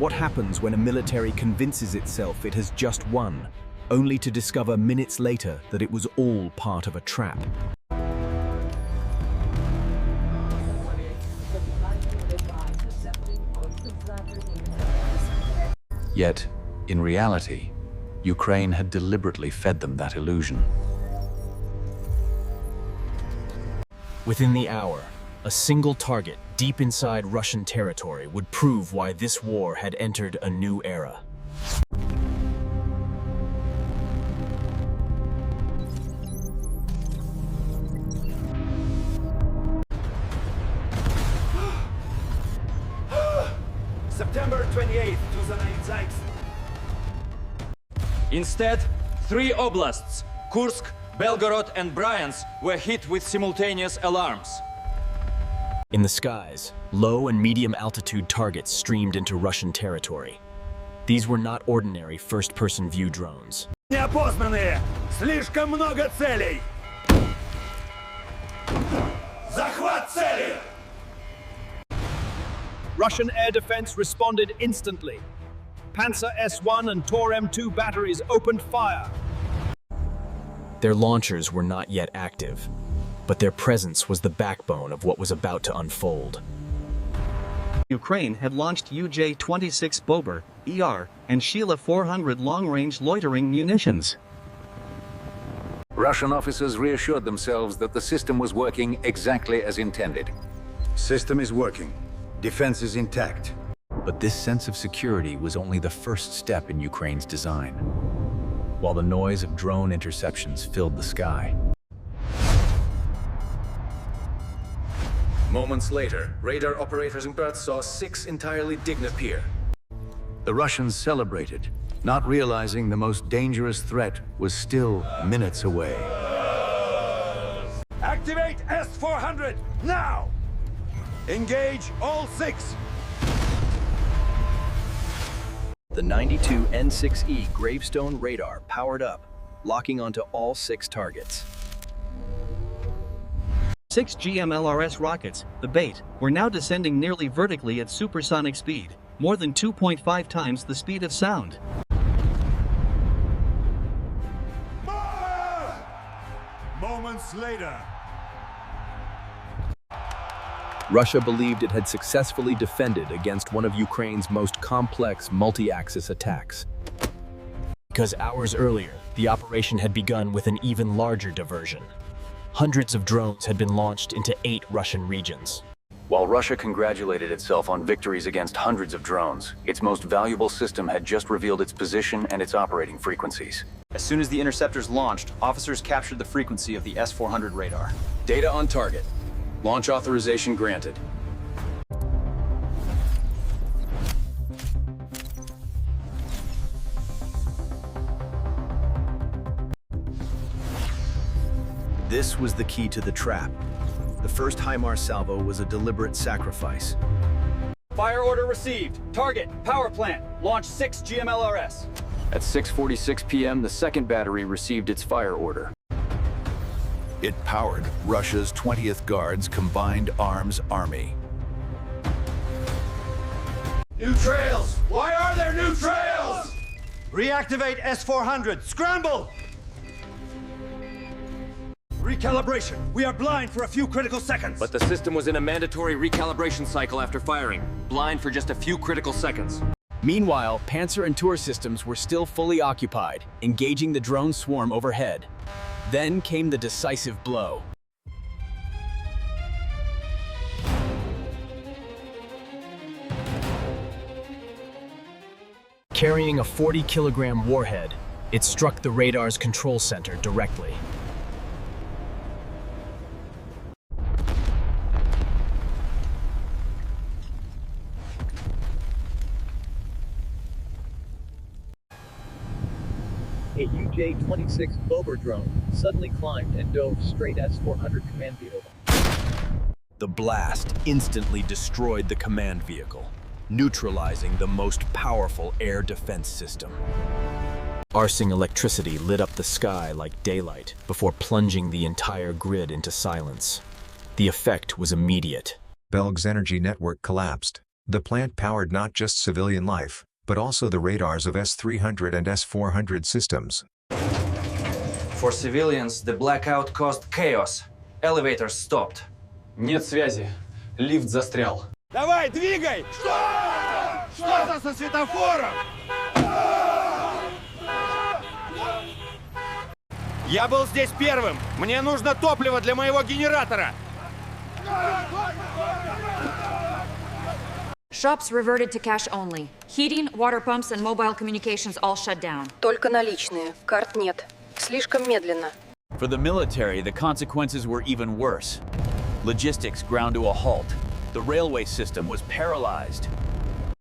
What happens when a military convinces itself it has just won, only to discover minutes later that it was all part of a trap? Yet, in reality, Ukraine had deliberately fed them that illusion. Within the hour, a single target deep inside Russian territory would prove why this war had entered a new era. September 28, 2006. Instead, 3 oblasts, Kursk, Belgorod and Bryansk, were hit with simultaneous alarms. In the skies, low and medium altitude targets streamed into Russian territory. These were not ordinary first-person view drones. Неопознанные! Слишком много целей! Захват цели! Russian air defense responded instantly. Panzer S-1 and Tor M2 batteries opened fire. Their launchers were not yet active, but their presence was the backbone of what was about to unfold. Ukraine had launched UJ-26 Bober, ER, and Sheila 400 long-range loitering munitions. Russian officers reassured themselves that the system was working exactly as intended. System is working. Defense is intact. But this sense of security was only the first step in Ukraine's design, while the noise of drone interceptions filled the sky. Moments later, radar operators in Perth saw 6 entirely dign appear. The Russians celebrated, not realizing the most dangerous threat was still minutes away. Activate S-400 now! Engage all 6! The 92 N6E Gravestone radar powered up, locking onto all 6 targets. 6 GMLRS rockets, the bait, were now descending nearly vertically at supersonic speed, more than 2.5 times the speed of sound. Moments later. Russia believed it had successfully defended against one of Ukraine's most complex multi-axis attacks. Because hours earlier, the operation had begun with an even larger diversion. Hundreds of drones had been launched into 8 Russian regions. While Russia congratulated itself on victories against hundreds of drones, its most valuable system had just revealed its position and its operating frequencies. As soon as the interceptors launched, officers captured the frequency of the S-400 radar. Data on target. Launch authorization granted. This was the key to the trap. The first HIMARS salvo was a deliberate sacrifice. Fire order received. Target, power plant. Launch 6 GMLRS. At 6:46 p.m., the second battery received its fire order. It powered Russia's 20th Guards Combined Arms Army. New trails! Why are there new trails? Reactivate S-400. Scramble! Recalibration. We are blind for a few critical seconds. But the system was in a mandatory recalibration cycle after firing. Blind for just a few critical seconds. Meanwhile, Panzer and Tour systems were still fully occupied, engaging the drone swarm overhead. Then came the decisive blow. Carrying a 40-kilogram warhead, it struck the radar's control center directly. A UJ-26 Bober drone suddenly climbed and dove straight S-400 command vehicle. The blast instantly destroyed the command vehicle, neutralizing the most powerful air defense system. Arcing electricity lit up the sky like daylight before plunging the entire grid into silence. The effect was immediate. Belg's energy network collapsed. The plant powered not just civilian life, but also the radars of S-300 and S-400 systems. For civilians, the blackout caused chaos. Elevators stopped. Нет связи. Лифт застрял. Давай, двигай! Что со светофором? Я был здесь первым. Мне нужно топливо для моего генератора. Shops reverted to cash only. Heating, water pumps and mobile communications all shut down. Только наличные. Карт нет. Слишком медленно. For the military, the consequences were even worse. Logistics ground to a halt. The railway system was paralyzed.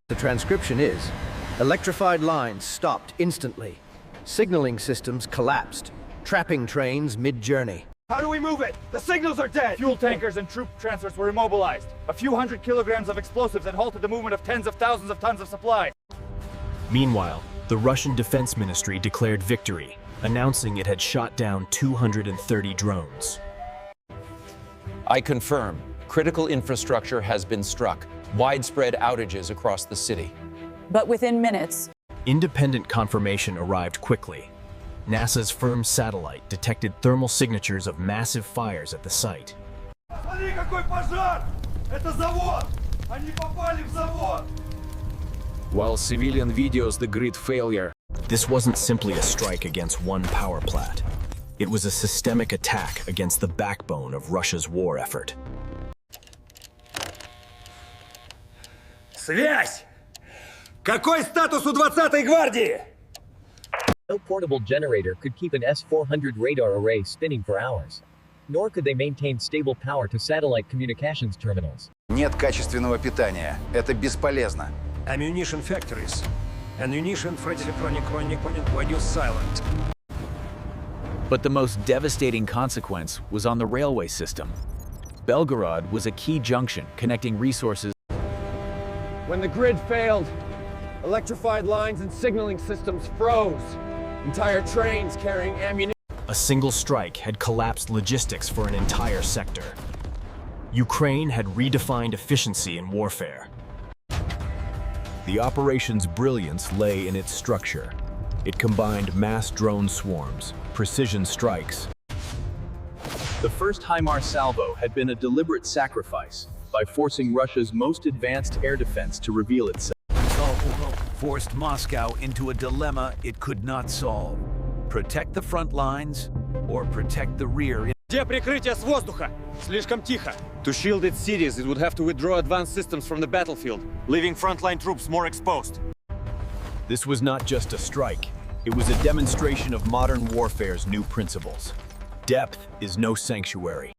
The transcription is, electrified lines stopped instantly. Signaling systems collapsed, trapping trains mid-journey. How do we move it? The signals are dead! Fuel tankers and troop transfers were immobilized. A few hundred kilograms of explosives had halted the movement of tens of thousands of tons of supply. Meanwhile, the Russian Defense Ministry declared victory, announcing it had shot down 230 drones. I confirm, critical infrastructure has been struck. Widespread outages across the city. But within minutes, Independent confirmation arrived quickly. NASA's firm satellite detected thermal signatures of massive fires at the site. Смотри, какой пожар! Это завод! Они попали в завод! While civilian videos the grid failure, this wasn't simply a strike against one power plant. It was a systemic attack against the backbone of Russia's war effort. Связь! Какой статус у 20-й гвардии? No portable generator could keep an S-400 radar array spinning for hours. Nor could they maintain stable power to satellite communications terminals. Нет качественного питания. Это бесполезно. Ammunition factories. Ammunition for electronic was silent. But the most devastating consequence was on the railway system. Belgorod was a key junction connecting resources. When the grid failed, electrified lines and signaling systems froze. Entire trains carrying ammunition. A single strike had collapsed logistics for an entire sector. Ukraine had redefined efficiency in warfare. The operation's brilliance lay in its structure. It combined mass drone swarms, precision strikes. The first HIMARS salvo had been a deliberate sacrifice by forcing Russia's most advanced air defense to reveal itself. Forced Moscow into a dilemma it could not solve. Protect the front lines or protect the rear. Где прикрытие с воздуха? Слишком тихо. To shield its cities, it would have to withdraw advanced systems from the battlefield, leaving frontline troops more exposed. This was not just a strike. It was a demonstration of modern warfare's new principles. Depth is no sanctuary.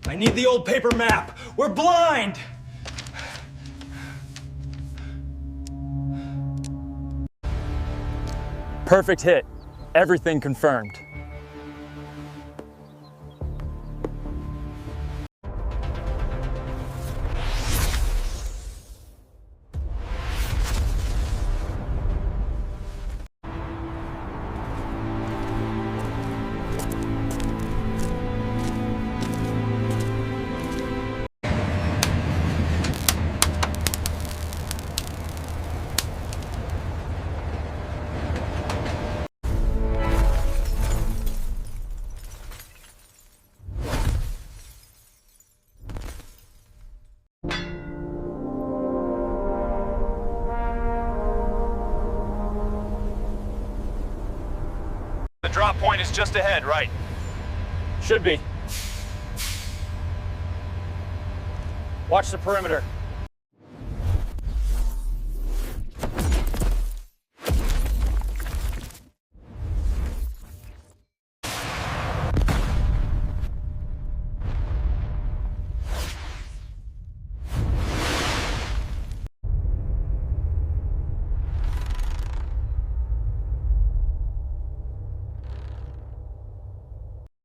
I need the old paper map. We're blind! Perfect hit. Everything confirmed. just ahead, right? Should be. Watch the perimeter.